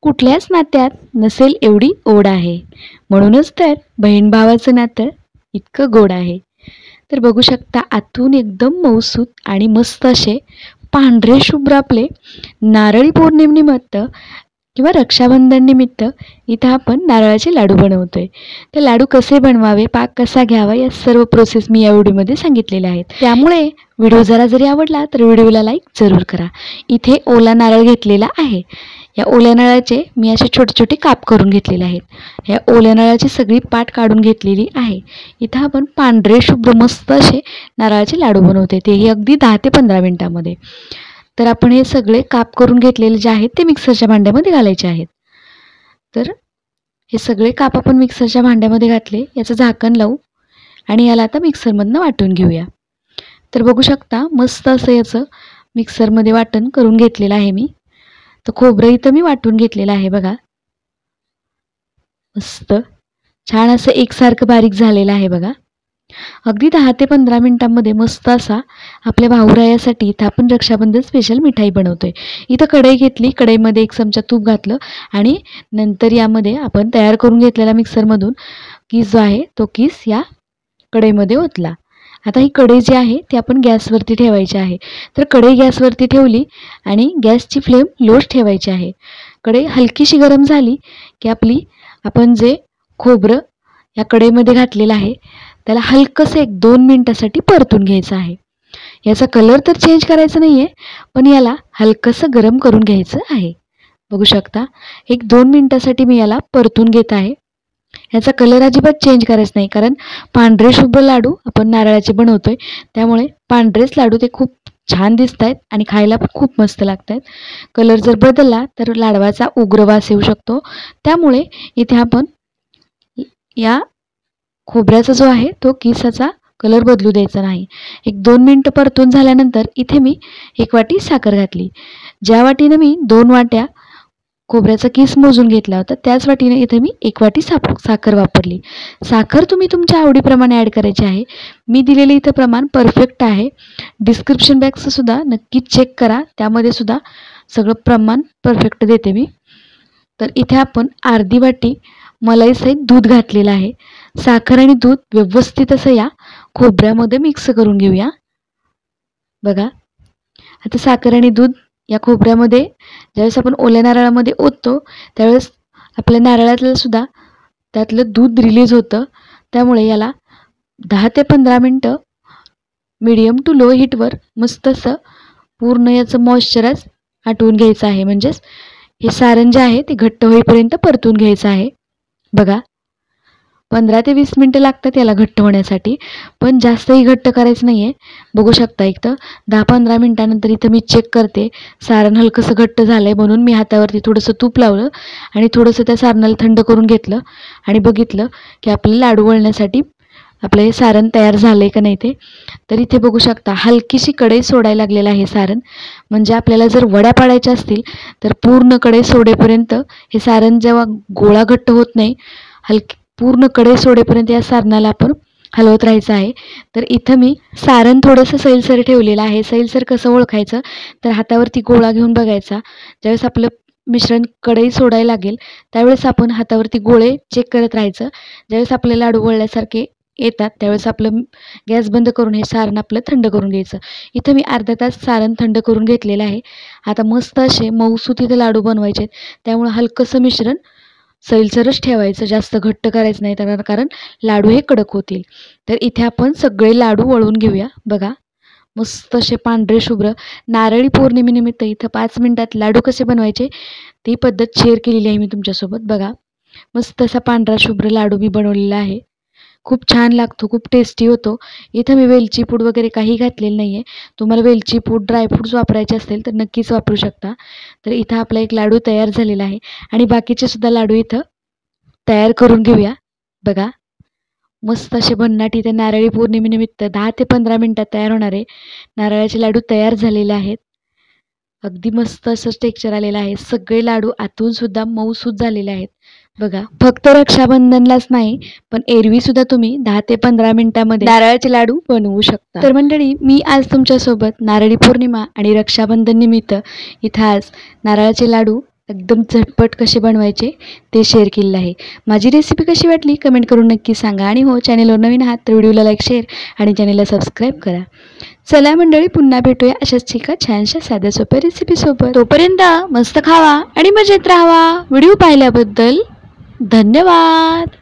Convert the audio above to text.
कुठल्याच नात्यात नसेल एवढी ओढ आहे, म्हणूनच तर बहीण भावाचं नातं इतकं गोड आहे. तर बघू शकता आतून एकदम मऊसूत आणि मस्त असे पांढरे शुभ्र आपले नारळी पौर्णिमेनिमित्त किंवा रक्षाबंधन निमित्त इथं आपण नारळाचे लाडू बनवतोय. ते लाडू कसे बनवावे, पाक कसा घ्यावा, या सर्व प्रोसेस मी या व्हिडिओमध्ये सांगितलेल्या आहेत. त्यामुळे व्हिडिओ जरी आवडला तर व्हिडिओला लाईक जरूर करा. इथे ओला नारळ घेतलेला आहे. या ओल्या नारळाचे मी असे छोटे छोटे काप करून घेतलेले आहेत. या ओल्या नारळाची सगळी पाट काढून घेतलेली आहे. इथं आपण पांढरे शुभ्र मस्त असे नारळाचे लाडू बनवते, तेही अगदी 10 ते 15 मिनिटांमध्ये. तर आपण हे सगळे काप करून घेतलेले जे आहेत ते मिक्सरच्या भांड्यामध्ये घालायचे आहेत. तर हे सगळे काप आपण मिक्सरच्या भांड्यामध्ये घातले. याचं झाकण लावू आणि याला आता मिक्सरमधनं वाटून घेऊया. तर बघू शकता मस्त असं याचं मिक्सरमध्ये वाटण करून घेतलेलं आहे मी. तर खोबरं इथं मी वाटून घेतलेलं आहे बघा. मस्त छान असं एकसारखं बारीक झालेलं आहे बघा. अगदी 10 ते 15 मिनिटांमध्ये मस्त असा आपल्या भाऊरायासाठी इथं आपण रक्षाबंधन स्पेशल मिठाई बनवतोय. इथं कढई घेतली, कढईमध्ये 1 चमचा तूप घातलं आणि नंतर यामध्ये आपण तयार करून घेतलेला मिक्सरमधून किस जो आहे तो किस या कढईमध्ये ओतला. आता ही कढई जी आहे ती आपण गॅसवरती ठेवायची आहे. तर कढई गॅसवरती ठेवली आणि गॅसची फ्लेम लोच ठेवायची आहे. कढई हलकीशी गरम झाली की आपण जे खोबरं या कढईमध्ये घातलेलं आहे त्याला हलकंसं 1-2 मिनिटासाठी परतून घ्यायचं आहे. याचा कलर तर चेंज करायचा नाही आहे, पण याला हलकंसं गरम करून घ्यायचं आहे. बघू शकता 1-2 मिनिटासाठी मी याला परतून घेत आहे. याचा कलर अजिबात चेंज करायचा नाही, कारण पांढरे शुभ्र लाडू आपण नारळाचे बनवतोय, त्यामुळे पांढरेच लाडू ते खूप छान दिसत आहेत आणि खायला पण खूप मस्त लागत आहेत. कलर जर बदलला तर लाडवाचा उग्र वास येऊ शकतो. त्यामुळे इथे आपण या खोबऱ्याचा जो आहे तो किसाचा कलर बदलू द्यायचा नाही. 1-2 मिनिटं परतून झाल्यानंतर इथे मी 1 वाटी साखर घातली. ज्या वाटीनं मी 2 वाट्या खोबऱ्याचा किस मोजून घेतला होता त्याच वाटीने इथे मी 1 वाटी साखर वापरली. साखर तुम्ही तुमच्या आवडीप्रमाणे ॲड करायची आहे. मी दिलेले इथं प्रमाण परफेक्ट आहे. डिस्क्रिप्शन बॉक्सचं सुद्धा नक्कीच चेक करा, त्यामध्ये सुद्धा सगळं प्रमाण परफेक्ट देते मी. तर इथे आपण अर्धी वाटी मलाईसहित दूध घातलेलं आहे. साखर आणि दूध व्यवस्थित असं या खोबऱ्यामध्ये मिक्स करून घेऊया. बघा आता साखर आणि दूध या खोबऱ्यामध्ये ज्यावेळेस आपण ओल्या नारळामध्ये ओततो त्यावेळेस आपल्या नारळातलं सुद्धा त्यातलं दूध रिलीज होतं. त्यामुळे याला 10 ते 15 मिनटं मीडियम टू लो हीटवर मस्त असं पूर्ण याचं मॉइश्चराइज आटवून घ्यायचं आहे. म्हणजेच हे सारण जे आहे ते घट्ट होईपर्यंत परतून घ्यायचं आहे. बघा 15 ते 20 मिनटं लागतात याला घट्ट होण्यासाठी, पण जास्तही घट्ट करायचं नाही आहे. बघू शकता इथं 10-15 मिनटानंतर इथं मी चेक करते सारण हलकंसं घट्ट झालं आहे, म्हणून मी हातावरती थोडंसं तूप लावलं आणि थोडंसं त्या सारणाला थंड करून घेतलं आणि बघितलं की आपले लाडू वळण्यासाठी आपलं हे सारण तयार झालं आहे का नाही ते. तर इथे बघू शकता हलकीशी कढई सोडायला लागलेलं आहे सारण. म्हणजे आपल्याला जर वड्या पाडायच्या असतील तर पूर्ण कढई सोडेपर्यंत हे सारण जेव्हा गोळा घट्ट होत नाही, पूर्ण कढई सोडेपर्यंत या सारणाला आपण हलवत राहायचं आहे. तर इथं मी सारण थोडंसं सैलसर ठेवलेलं आहे. सैलसर कसं ओळखायचं तर हातावरती गोळा घेऊन बघायचा. ज्यावेळेस आपलं मिश्रण कढई सोडायला लागेल त्यावेळेस आपण हातावरती गोळे चेक करत राहायचं. ज्यावेळेस आपले लाडू वळल्यासारखे येतात त्यावेळेस आपलं गॅस बंद करून हे सारण आपलं थंड करून घ्यायचं. इथं मी अर्धा तास सारण थंड करून घेतलेलं आहे. आता मस्त असे मऊसूत इथे लाडू बनवायचे आहेत, त्यामुळे हलकंसं मिश्रण सैलसरच ठेवायचं, जास्त घट्ट करायचं नाही कारण लाडू हे कडक होतील. तर इथे आपण सगळे लाडू वळून घेऊया. बघा मस्त असे पांढरे शुभ्र नारळी पौर्णिमेनिमित्त इथं 5 मिनिटात लाडू कसे बनवायचे ती पद्धत शेअर केलेली आहे मी तुमच्यासोबत. बघा मस्त असा पांढरा शुभ्र लाडू मी बनवलेला आहे. खूप छान लागतो, खूप टेस्टी होतो. इथं मी वेलची पूड वगैरे काही घातलेलं नाही आहे. तुम्हाला वेलची पूड ड्रायफ्रूट्स वापरायचे असतील तर नक्कीच वापरू शकता. तर इथं आपला एक लाडू तयार झालेला आहे आणि बाकीचे सुद्धा लाडू इथं तयार करून घेऊया. बघा मस्त असे भन्नाट इथे नारळी पौर्णिमेनिमित्त 10 ते 15 मिनिटात तयार होणारे नारळाचे लाडू तयार झालेले आहेत. अगदी मस्त असं टेक्स्चर आलेलं आहे. सगळे लाडू आतून सुद्धा मऊसूत झालेले आहेत. बघा फक्त रक्षाबंधनलाच नाही पण एरवी सुद्धा तुम्ही 10 ते 15 मिनिटांमध्ये नारळाचे लाडू बनवू शकता. तर मंडळी मी आज तुमच्यासोबत नारळी पौर्णिमा आणि रक्षाबंधन निमित्त इथं आज नारळाचे लाडू एकदम झटपट कसे बनवायचे ते शेअर केलेलं आहे. माझी रेसिपी कशी वाटली कमेंट करून नक्की सांगा. आणि हो, चॅनलवर नवीन आहात तर व्हिडिओला लाईक, शेअर आणि चॅनलला सबस्क्राईब करा. चला मंडळी, पुन्हा भेटूया अशाच एका छानशा साध्या सोप्या रेसिपीसोबत. तोपर्यंत मस्त खावा आणि मजेत राहावा. व्हिडिओ पाहिल्याबद्दल धन्यवाद.